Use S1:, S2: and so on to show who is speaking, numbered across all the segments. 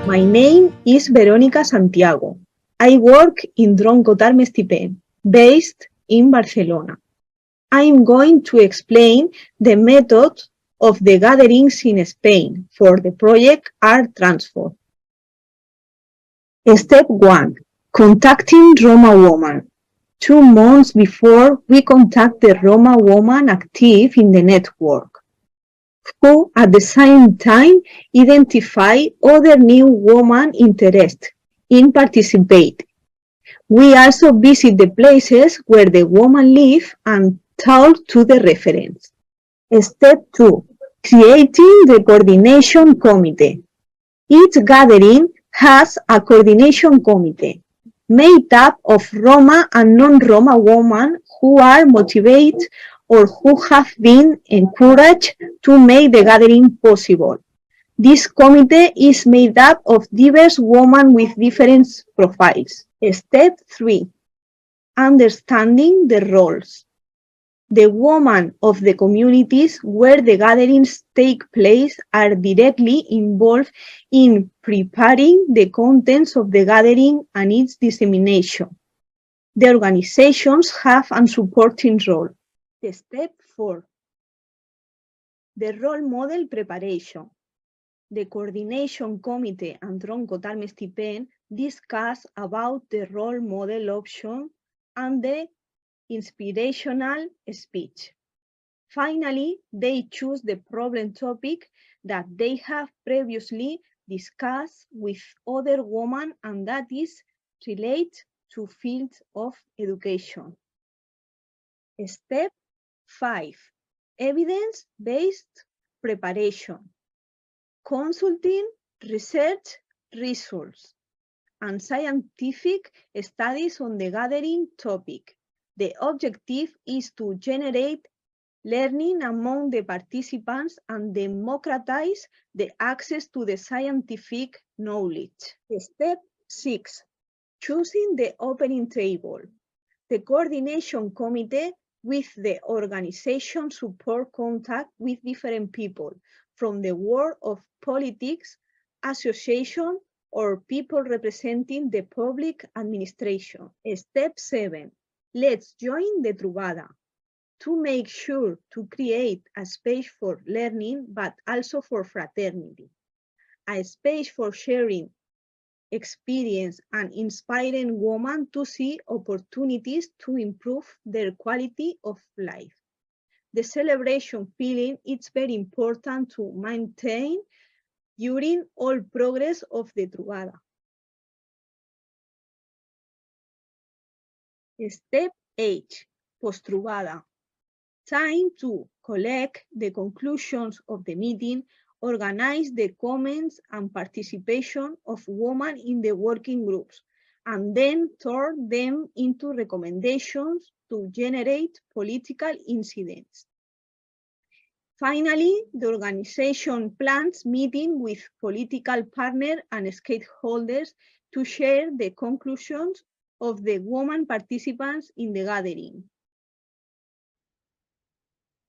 S1: My name is Verónica Santiago. I work in Tronco Tarmestipen, based in Barcelona. I am going to explain the method of the gatherings in Spain for the project RTransform. Step 1. Contacting Roma woman. 2 months before we contact the Roma woman active in the network, who at the same time identify other new women interested in participate. We also visit the places where the women live and talk to the referents. Step 2. Creating the coordination committee. Each gathering has a coordination committee made up of Roma and non-Roma women who are motivated or who have been encouraged to make the gathering possible. This committee is made up of diverse women with different profiles. Step 3. Understanding the roles. The women of the communities where the gatherings take place are directly involved in preparing the contents of the gathering and its dissemination. The organizations have a supporting role. Step 4. The role model preparation. The coordination committee and Tronco Tarmestipen discuss about the role model option and the inspirational speech. Finally, they choose the problem topic that they have previously discussed with other women and that is related to fields of education. Step 5. Evidence-based preparation. Consulting research results and scientific studies on the gathering topic. The objective is to generate learning among the participants and democratize the access to the scientific knowledge. Step 6. Choosing the opening table. The coordination committee with the organization support contact with different people from the world of politics, association, or people representing the public administration. Step 7. Let's join the Trubada to make sure to create a space for learning, but also for fraternity, a space for sharing experience and inspiring women to see opportunities to improve their quality of life. The celebration feeling is very important to maintain during all progress of the Trubada. Step 8. Post-Trubada. Time to collect the conclusions of the meeting, organize the comments and participation of women in the working groups, and then turn them into recommendations to generate political incidents. Finally, the organization plans meeting with political partners and stakeholders to share the conclusions of the women participants in the gathering.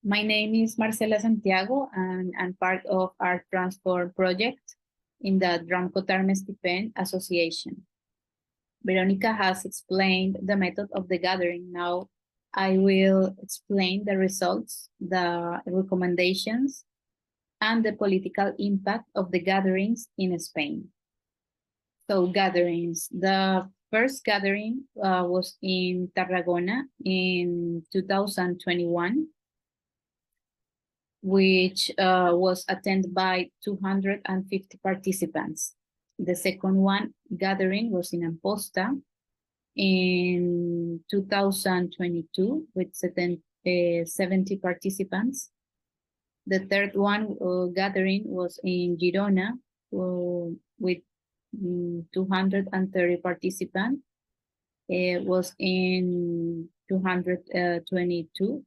S2: My name is Marcela Santiago, and I'm part of RTransform project in the Tronco Tarmestipen Association. Veronica has explained the method of the gathering. Now I will explain the results, the recommendations, and the political impact of the gatherings in Spain. So gatherings. The first gathering was in Tarragona in 2021. Which was attended by 250 participants. The second gathering was in Amposta in 2022 with 70 participants. The third gathering was in Girona with 230 participants. It was in 222.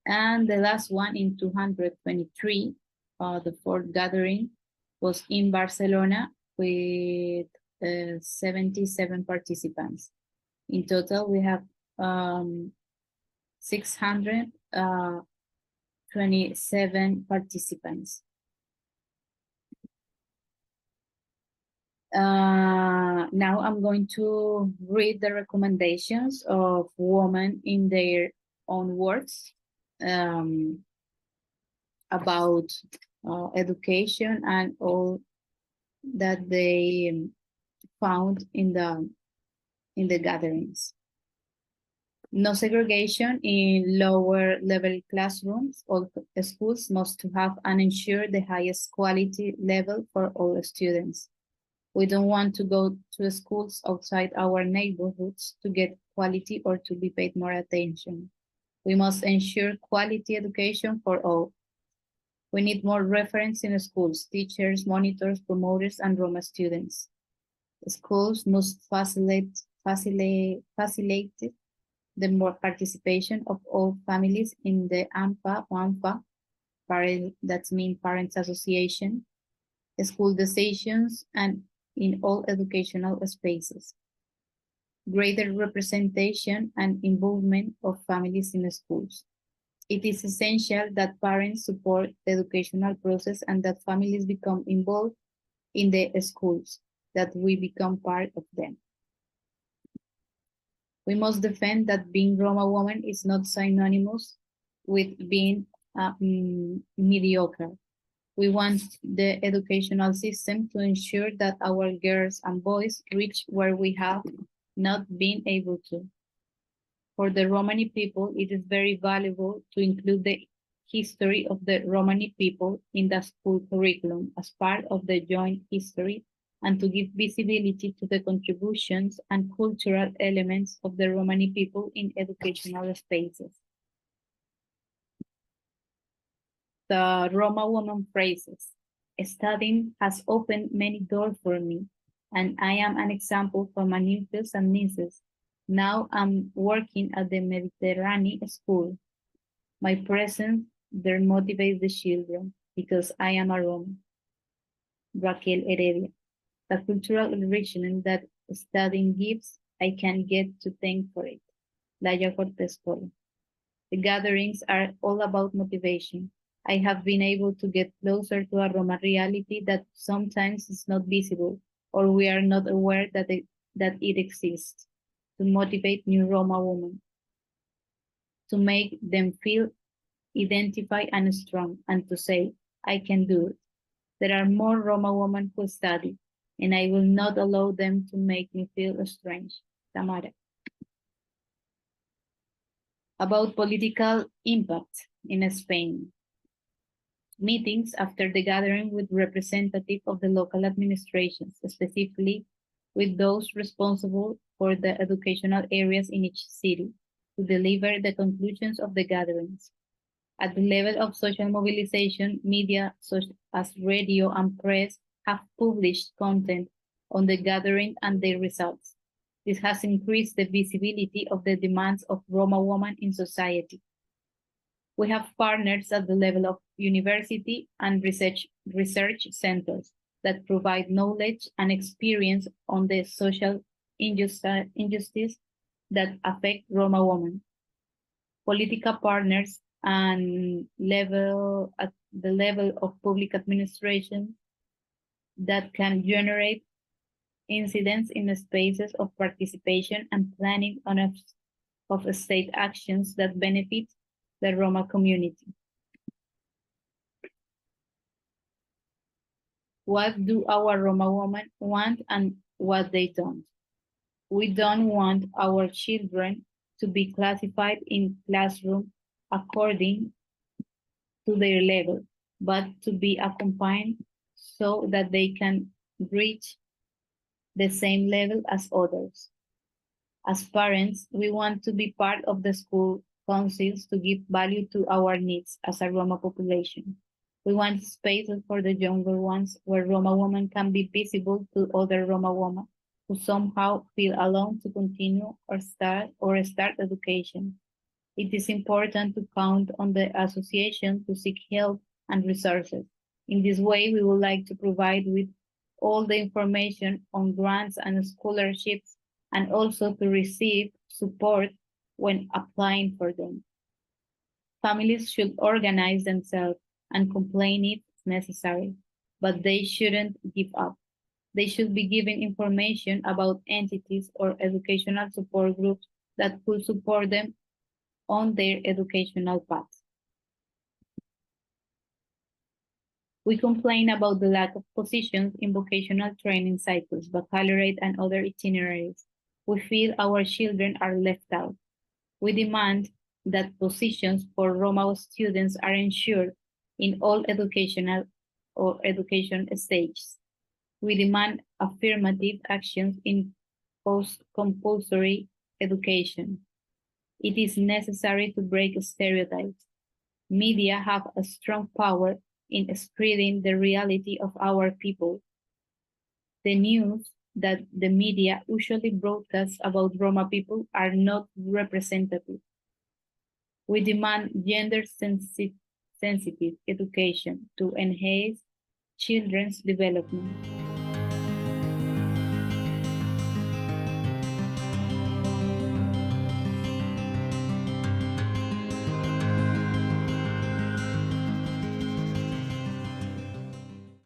S2: And the last one in 223, the fourth gathering, was in Barcelona with 77 participants. In total, we have 627 participants. Now I'm going to read the recommendations of women in their own words about education and all that they found in the gatherings. No segregation in lower level classrooms. All schools must have and ensure the highest quality level for all students. We don't want to go to schools outside our neighborhoods to get quality or to be paid more attention. We must ensure quality education for all. We need more reference in schools, teachers, monitors, promoters, and Roma students. Schools must facilitate the more participation of all families in the AMPA, that means Parents Association, school decisions, and in all educational spaces. Greater representation and involvement of families in schools. It is essential that parents support the educational process and that families become involved in the schools, that we become part of them. We must defend that being Roma woman is not synonymous with being mediocre. We want the educational system to ensure that our girls and boys reach where we have not been able to. For the Romani people, it is very valuable to include the history of the Romani people in the school curriculum as part of the joint history and to give visibility to the contributions and cultural elements of the Romani people in educational spaces. The Roma woman phrases. Studying has opened many doors for me, and I am an example for my nephews and nieces. Now I'm working at the Mediterranean school. My presence there motivates the children because I am a Roma. Raquel Heredia. The cultural enrichment that studying gives, I can get to thank for it. Laia Cortés Polo. The gatherings are all about motivation. I have been able to get closer to a Roma reality that sometimes is not visible or we are not aware that it exists, to motivate new Roma women, to make them feel identified and strong, and to say, I can do it. There are more Roma women who study, and I will not allow them to make me feel strange. Tamara. About political impact in Spain. Meetings after the gathering with representatives of the local administrations, specifically with those responsible for the educational areas in each city, to deliver the conclusions of the gatherings. At the level of social mobilization, media such as radio and press have published content on the gathering and their results. This has increased the visibility of the demands of Roma women in society. We have partners at the level of university and research centers that provide knowledge and experience on the social injustice that affect Roma women. Political partners and at the level of public administration that can generate incidents in the spaces of participation and planning of state actions that benefit the Roma community. What do our Roma women want and what they don't? We don't want our children to be classified in classroom according to their level, but to be accompanied so that they can reach the same level as others. As parents, we want to be part of the school councils to give value to our needs as a Roma population. We want spaces for the younger ones where Roma women can be visible to other Roma women who somehow feel alone to continue or start education. It is important to count on the association to seek help and resources. In this way, we would like to provide with all the information on grants and scholarships and also to receive support when applying for them. Families should organize themselves and complain if necessary, but they shouldn't give up. They should be given information about entities or educational support groups that could support them on their educational path. We complain about the lack of positions in vocational training cycles, baccalaureate, and other itineraries. We feel our children are left out. We demand that positions for Roma students are ensured in all educational or education stages. We demand affirmative actions in post-compulsory education. It is necessary to break stereotypes. Media have a strong power in spreading the reality of our people. The news that the media usually broadcasts about Roma people are not representative. We demand gender-sensitive education to enhance children's development.